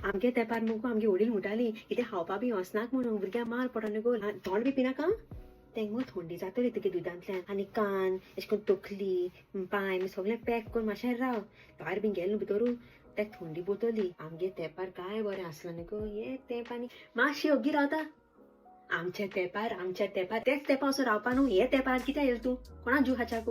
आमगे तेंपार मुगो आमगे वडील म्हणटाली कितें खावपा बी वचनाक म्हणून भुरग्यांक मार पडना गो तोंड बी पिनाका तेंका थंडी जातली तुगे दुदांतल्यान आनी कान अशें करून तकली पांय सगळें पॅक करून मातशें राव भायर बी गेलें भितरू तेका थंडी बोतली आमगे तेंपार काय बरें आसलें न्ही गो हे तेंपानी मातशी ओग्गी रावता आमच्या तेंपार तेच तेंपा वचून रावपा न्हू हे तेंपार कित्याक येयला तूं कोणा जीव खाच्याक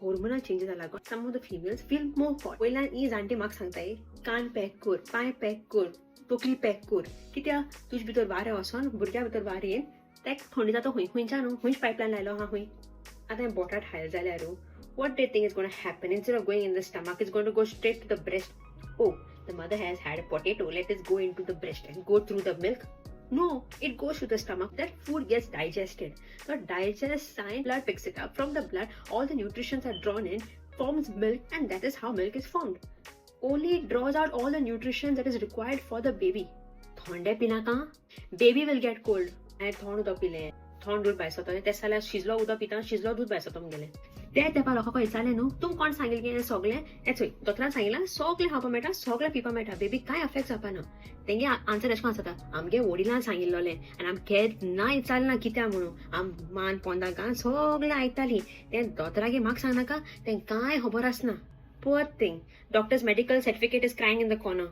हॉर्मोनल चेंज जाला गो some of the females feel more hot वयल्यान ही जाणटी म्हाका सांगताय कान पॅक कर पांय पॅक कर तकली पॅक कर कित्याक तुजे भितर वारें वचोन भुरग्या भितर वारें येवन तेका थंडी जाता खंयच्यान न्हू खंयच पायपलायन लायलो आहा खंय आतां हें बोटाट हायल जाल्यार what do you think is going to happen? Instead of going in the stomach, it's going to go straight to the breast. Oh, the mother has had a potato. Let it go into the breast and go through the milk. No, it goes to the stomach. That food gets digested. The digest sign, blood picks it up. From the blood, all the nutrients are drawn in, forms milk, and that is how milk is formed. Only it draws out all the nutrition that is required for the baby. Thonde pinaka, baby will get cold. And thond uda pile. थंड दूध भायर सरता तेच जाल्यार शिजलो उदक पिता शिजलो दूध भायर सरता म्हगेलें ते तेंपा लोकांक विचारलें न्हू तूं कोण सांगिल्लें की सगळें हें चोय दोतोरान सांगिल्लें सगळें खावपा मेळटा सगळें पिवपा मेळटा बेबी कांय अफेक्ट जावपा ना तेंगे आन्सर अशें करून आसता आमगे वडिलांन सांगिल्लोलें आनी आमगे ना विचारलें ना कित्याक म्हणून आम मान पोंदा गान सगळें आयकतालीं तें दोतोरागे म्हाका सांगनाका तें कांय खबर आसना poor thing doctors medical certificate is crying in the corner